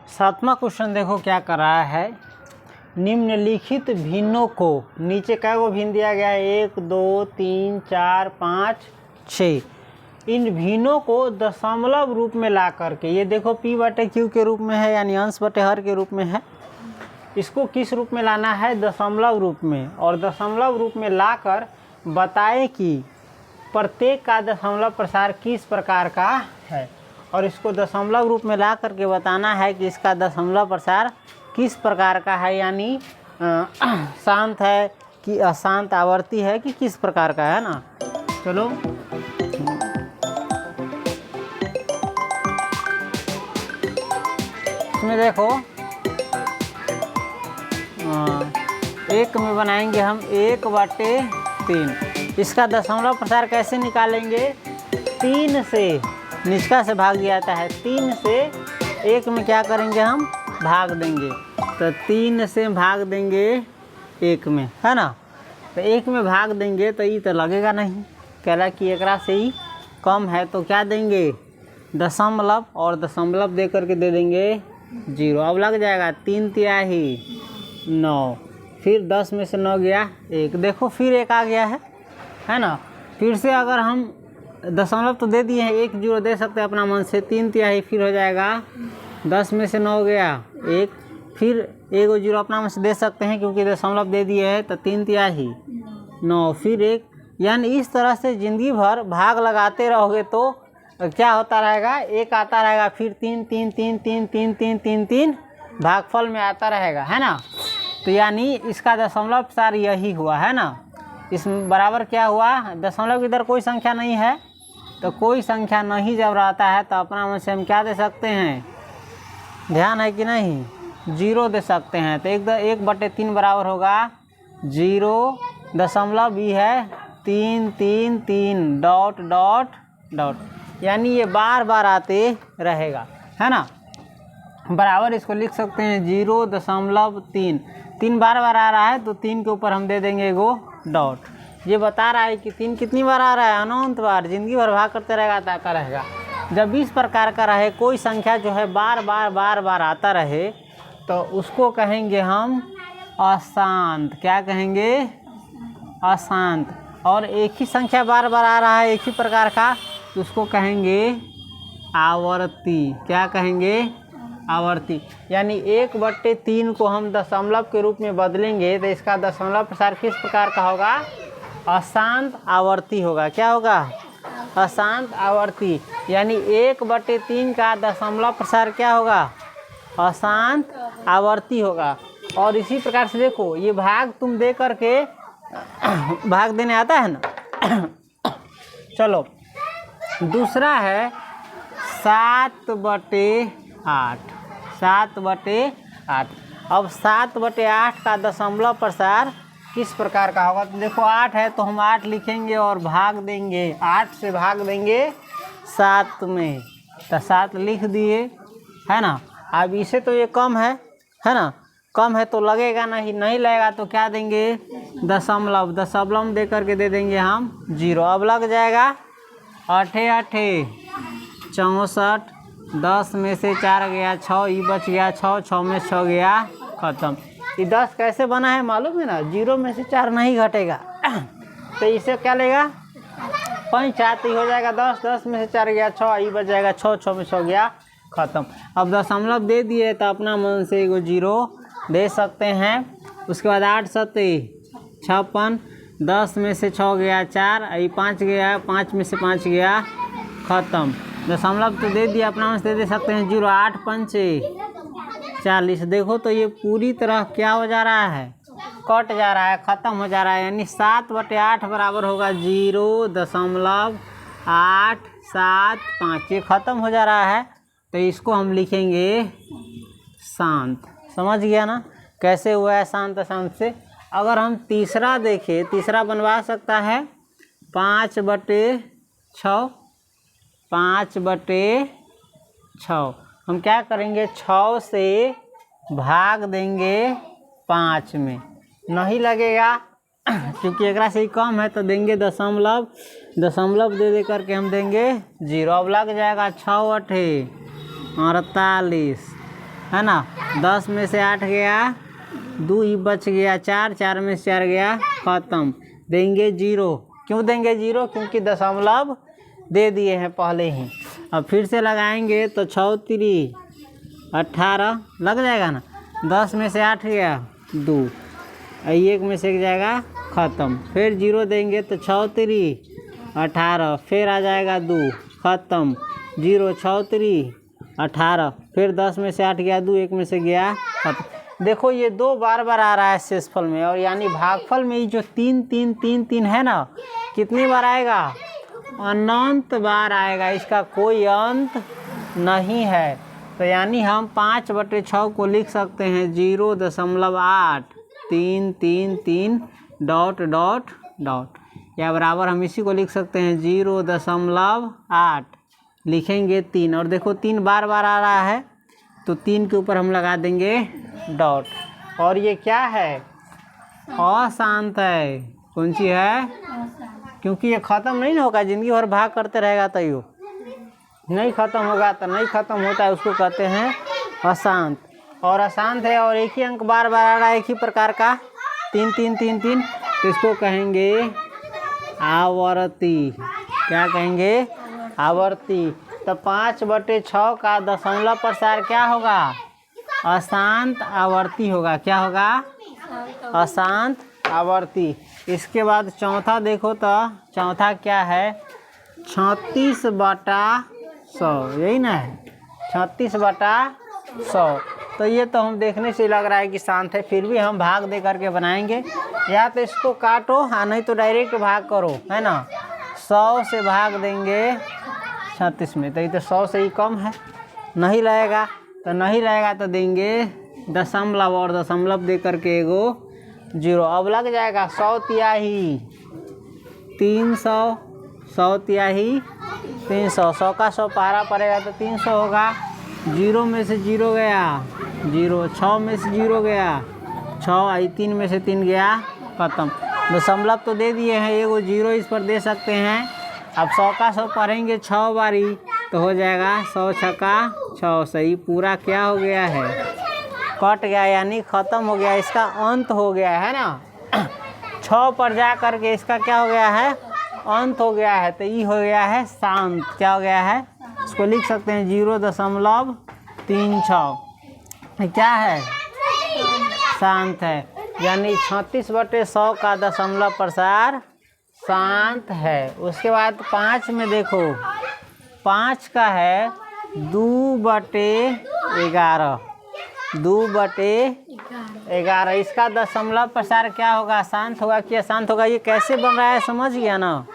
सातवां क्वेश्चन देखो क्या कर रहा है। निम्नलिखित भिन्नों को, नीचे कै गो भिन्न दिया गया है, 1 2 3 4 5 6। इन भिन्नों को दशमलव रूप में ला करके, ये देखो p/q के रूप में है यानी अंश बटे हर के रूप में है। इसको किस रूप में लाना है? दशमलव रूप में। और दशमलव रूप में लाकर बताएं कि प्रत्येक का दशमलव प्रसार किस प्रकार का है। और इसको दशमलव रूप में ला करके बताना है कि इसका दशमलव प्रसार किस प्रकार का है, यानी शांत है कि अशांत, आवर्ती है कि किस प्रकार का है ना। चलो इसमें देखो एक में बनाएंगे हम 1/3। इसका दशमलव प्रसार कैसे निकालेंगे? 3 से, निष्का से भाग दिया जाता है, 3 से 1 में क्या करेंगे हम? भाग देंगे। तो 3 से भाग देंगे 1 में, है ना। तो 1 में भाग देंगे तो ये तो लगेगा नहीं, कह रहा कि एकरा से ही कम है, तो क्या देंगे? दशमलव, और दशमलव दे करके दे देंगे 0। अब लग जाएगा 3 तिहाई 9, फिर 10 में से 9 गया 1, देखो फिर 1 आ गया है ना। फिर से अगर हम दशमलव तो दे दिए हैं, 1 0 दे सकते हैं अपना मन से, 3 तिहाई फिर हो जाएगा 10 में से 9 गया 1, फिर 1 0 अपना मन से दे सकते हैं क्योंकि दशमलव दे दिए है, तो 3 तिहाई 9 फिर 1। यानी इस तरह से ज़िंदगी भर भाग लगाते रहोगे तो क्या होता रहेगा? 1 आता रहेगा, फिर 3 3 3 3 3 3 3 3 भागफल में आता रहेगा, है ना। तो यानी इसका दशमलव प्रसार यही हुआ, है ना। इस बराबर क्या हुआ? दशमलव की इधर कोई संख्या नहीं है, तो कोई संख्या नहीं जब रहता है तो अपना मन से हम क्या दे सकते हैं? ध्यान है कि नहीं? 0 दे सकते हैं। तो 1/3 बराबर होगा 0 दशमलव भी है 3 3 3 डॉट डॉट डॉट, यानी ये बार बार आते रहेगा, है ना। बराबर इसको लिख सकते हैं 0.3, 3 बार बार आ रहा है तो 3 के ऊपर हम दे देंगे एगो डॉट। ये बता रहा है कि 3 कितनी बार आ रहा है? अनंत बार, जिंदगी भर भाग करते रहेगा, आता रहेगा। जब इस प्रकार का रहे, कोई संख्या जो है बार बार आता रहे, तो उसको कहेंगे हम अशांत। क्या कहेंगे? अशांत। और एक ही संख्या बार बार आ रहा है एक ही प्रकार का, तो उसको कहेंगे आवर्ती। क्या कहेंगे? आवर्ती। यानी 1/3 को हम दशमलव के रूप में बदलेंगे तो इसका दशमलव प्रसार किस प्रकार का होगा? अशांत आवर्ती होगा। क्या होगा? अशांत आवर्ती। यानी 1/3 का दशमलव प्रसार क्या होगा? अशांत आवर्ती होगा। और इसी प्रकार से देखो, ये भाग तुम दे करके भाग देने आता है ना। चलो दूसरा है 7/8। 7/8। अब 7/8 का दशमलव प्रसार किस प्रकार का होगा? तो देखो 8 है तो हम 8 लिखेंगे और भाग देंगे, 8 से भाग देंगे 7 में, तो 7 लिख दिए, है ना। अब इसे तो ये कम है ना, कम है तो लगेगा नहीं, नहीं लगेगा तो क्या देंगे? दशमलव। दशमलव दे करके दे देंगे हम 0। अब लग जाएगा 8 8 64, 10 में से 4 गया 6, ये बच गया 6, 6 में 6 गया, खत्म। ये 10 कैसे बना है मालूम है ना? 0 में से 4 नहीं घटेगा। तो इसे क्या लेगा? 5 4 हो जाएगा 10, 10 में से 4 गया 6, ये बच जाएगा 6, 6 में 6 गया, खत्म। अब दशमलव दे दिए तो अपना मन से एगो 0 दे सकते हैं। उसके बाद 8 7 56, 10 में से 6 गया 4, ये 5 गया, 5 में से 5 गया, खत्म। दशमलव तो दे दिया, अपना मन से दे सकते हैं 0। 8 5 40। देखो तो ये पूरी तरह क्या हो जा रहा है? कट जा रहा है, ख़त्म हो जा रहा है। यानी 7/8 बराबर होगा 0.875। ये ख़त्म हो जा रहा है, तो इसको हम लिखेंगे शांत। समझ गया ना कैसे हुआ है शांत अशांत से? अगर हम तीसरा देखें, तीसरा बनवा सकता है 5/6। 5/6 हम क्या करेंगे? 6 से भाग देंगे 5 में, नहीं लगेगा क्योंकि एकरा से ही कम है, तो देंगे दशमलव। दशमलव दे करके हम देंगे 0। अब लग जाएगा 6 8 48, है ना। 10 में से 8 गया, 2 ही बच गया, 4 में से 4 गया, ख़त्म। देंगे 0। क्यों देंगे 0? क्योंकि दशमलव दे दिए हैं पहले ही। अब फिर से लगाएंगे तो 6 3 18 लग जाएगा ना। 10 में से 8 गया 2, 1 में से जाएगा, ख़त्म। फिर 0 देंगे तो 6 3 18, फिर आ जाएगा 2, ख़त्म। 0 6 3 18, फिर 10 में से 8 गया 2, 1 में से गया, खत्म। देखो ये 2 बार बार आ रहा है शेषफल में, और यानी भागफल में ये जो 3 3 3 3 है ना, कितनी बार आएगा? अनंत बार आएगा, इसका कोई अंत नहीं है। तो यानी हम 5/6 को लिख सकते हैं 0.8 3 3 3 डॉट डॉट डॉट, या बराबर हम इसी को लिख सकते हैं 0.8 लिखेंगे 3। और देखो 3 बार बार आ रहा है तो 3 के ऊपर हम लगा देंगे डॉट। और ये क्या है? अशांत है। कौन सी है? क्योंकि ये ख़त्म नहीं होगा, ज़िंदगी भर भाग करते रहेगा, तो यो नहीं ख़त्म होगा, तो नहीं ख़त्म होता है, उसको कहते हैं अशांत। और अशांत है और एक ही अंक बार बार आ रहा है, एक ही प्रकार का 3 3 3 3, तो इसको कहेंगे आवर्ती। क्या कहेंगे? आवर्ती। तो 5/6 का दशमलव प्रसार क्या होगा? अशांत आवर्ती होगा। क्या होगा? अशांत आवर्ती। इसके बाद चौथा देखो, तो चौथा क्या है? 36/100, यही ना है? 36/100। तो ये तो हम देखने से लग रहा है कि शांत है, फिर भी हम भाग दे करके बनाएंगे। या तो इसको काटो, हाँ, नहीं तो डायरेक्ट भाग करो, है ना। 100 से भाग देंगे 36 में, तो ये तो 100 से ही कम है, नहीं लगेगा। तो नहीं लगेगा तो देंगे दशमलव, और दशमलव दे करके एगो 0। अब लग जाएगा 100 तिहाई 300, 100 तिहाई 300, 100 का 100 पहाड़ा पड़ेगा तो 300 होगा। 0 में से 0 गया 0, 6 में से 0 गया 6, 3 में से 3 गया, ख़त्म। दशमलव तो दे दिए हैं, एगो 0 इस पर दे सकते हैं। अब 100 का 100 पढ़ेंगे 6 बारी तो हो जाएगा 100 छक्का 6, सही। पूरा क्या हो गया है? कट गया, यानी ख़त्म हो गया, इसका अंत हो गया है ना। 6 पर जा करके इसका क्या हो गया है? अंत हो गया है। तो ये हो गया है शांत। क्या हो गया है? इसको लिख सकते हैं 0.36। क्या है? शांत है। यानी 36/100 का दशमलव प्रसार शांत है। उसके बाद 5 में देखो, 5 का है 2/11, 2/11। इसका दशमलव प्रसार क्या होगा? शांत होगा कि अशांत होगा? ये कैसे बन रहा है समझ गया ना?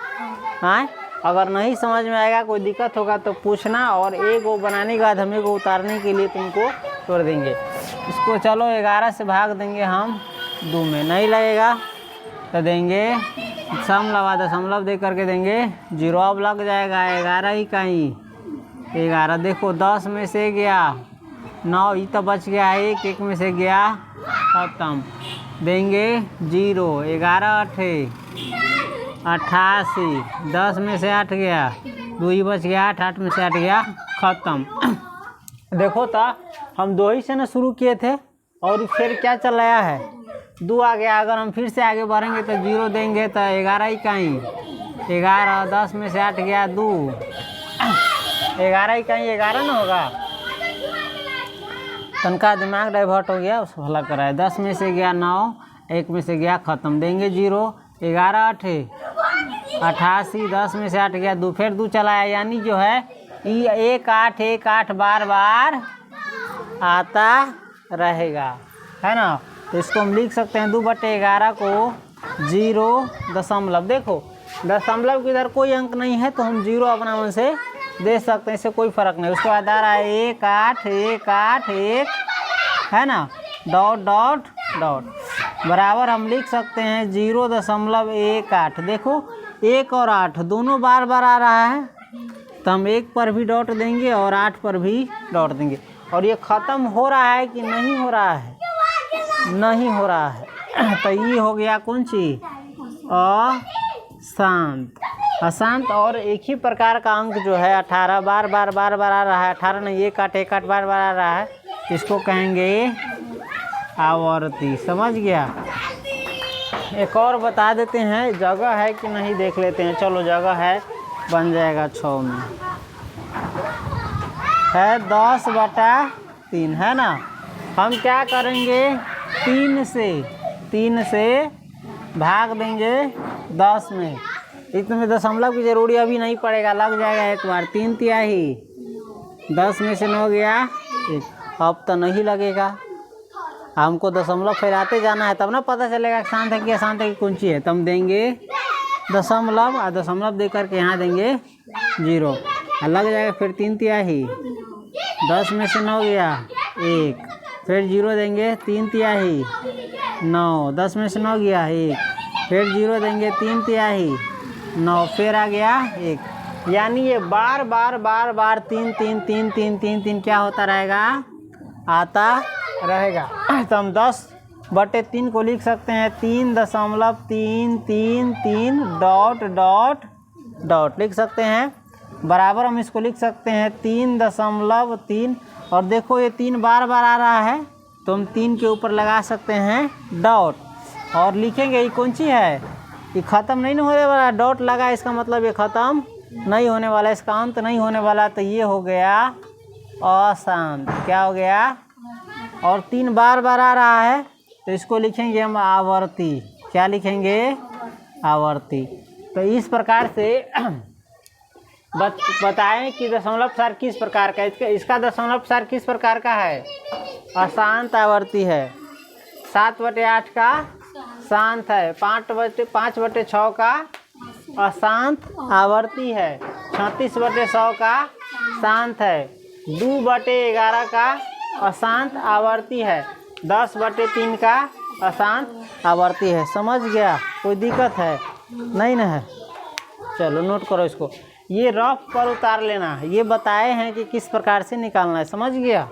हाँ, अगर नहीं समझ में आएगा, कोई दिक्कत होगा तो पूछना, और एक वो बनाने के बाद हमें को उतारने के लिए तुमको छोड़ देंगे। इसको चलो 11 से भाग देंगे हम 2 में, नहीं लगेगा तो देंगे दशमलव, दशमलव दे करके देंगे 0। अब लग जाएगा 11 ही कहीं 11। देखो 10 में से गया 9, ये तो बच गया 1, 1 में से गया, ख़त्म। देंगे 0, 11 8 88, 10 में से 8 गया 2 ही बच गया, 8 8 में से 8 गया, ख़त्म। देखो तो हम 2 ही से ना शुरू किए थे, और फिर क्या चल रहा है? 2 आ गया। अगर हम फिर से आगे बढ़ेंगे तो 0 देंगे तो 11 ही कहीं 11, 10 में से 8 गया 2, 11 ही कहीं 11 ना होगा। तनका दिमाग डाइवर्ट हो गया, उसको भला कराए। 10 में से गया 9, 1 में से गया, ख़त्म। देंगे 0, 11 8 88, 10 में से 8 गया 2, फिर 2 चलाया, यानी जो है ये 1 8 1 8 बार बार आता रहेगा, है ना। तो इसको हम लिख सकते हैं 2/11 को 0 देखो दशमलव के इधर कोई अंक नहीं है तो हम 0 अपना मन से दे सकते हैं, इससे कोई फ़र्क नहीं। उसके बाद आ रहा है 1 8 1 8 1, है ना, डॉट डॉट डॉट, बराबर हम लिख सकते हैं 0.18। देखो 1 और 8 दोनों बार बार आ रहा है, तो हम 1 पर भी डॉट देंगे और 8 पर भी डॉट देंगे। और ये ख़त्म हो रहा है कि नहीं हो रहा है? नहीं हो रहा है। तो ये हो गया कौन सी? अशांत। अशांत। और एक ही प्रकार का अंक जो है 18 बार बार बार बार आ रहा है, 18 नहीं 1 8 1 8 बार बार आ रहा है, इसको कहेंगे आवर्ती। समझ गया। एक और बता देते हैं, जगह है कि नहीं देख लेते हैं। चलो जगह है, बन जाएगा 6 में है 10/3 है ना। हम क्या करेंगे, 3 से भाग देंगे 10 में। इसमें दशमलव की जरूरी अभी नहीं पड़ेगा, लग जाएगा एक बार। 3 तिहाई 10 में से 9 गया 1। अब तो नहीं लगेगा, हमको दशमलव फैलाते जाना है तब ना पता चलेगा शांत है कि अशांत है कि कुंची है। तो हम देंगे दशमलव और दशमलव दे करके यहाँ देंगे 0, लग जाएगा। फिर 3 तिहाई 10 में से 9 गया 1, फिर 0 देंगे। 3 तिहाई 9, 10 में से 9 गया 1, फिर 0 देंगे। 3 तिहाई 9, फिर आ गया 1। यानी ये बार बार 3 3 3 3 3 3 क्या होता रहेगा, आता रहेगा। तो हम 10/3 को लिख सकते हैं 3.333 डॉट डॉट डॉट लिख सकते हैं। बराबर हम इसको लिख सकते हैं 3.3। और देखो ये 3 बार बार आ रहा है तो हम 3 के ऊपर लगा सकते हैं डॉट और लिखेंगे। ये कौन सी है, ये ख़त्म नहीं होने वाला। डॉट लगा इसका मतलब ये ख़त्म नहीं होने वाला, इसका अंत नहीं होने वाला। तो ये हो गया अशांत। क्या हो गया, और 3 बार बार आ रहा है तो इसको लिखेंगे हम आवर्ती। क्या लिखेंगे, आवर्ती। तो इस प्रकार से बताएं कि दशमलव सार किस प्रकार का, इसका दशमलव सार किस प्रकार का है, अशांत आवर्ती है। 7/8 का शांत है, 5/6 का अशांत आवर्ती है, 36/100 का शांत है, 2/11 का अशांत आवर्ती है, 10/3 का अशांत आवर्ती है। समझ गया, कोई दिक्कत है नहीं ना है। चलो नोट करो इसको, ये रफ पर उतार लेना। ये बताए हैं कि किस प्रकार से निकालना है। समझ गया।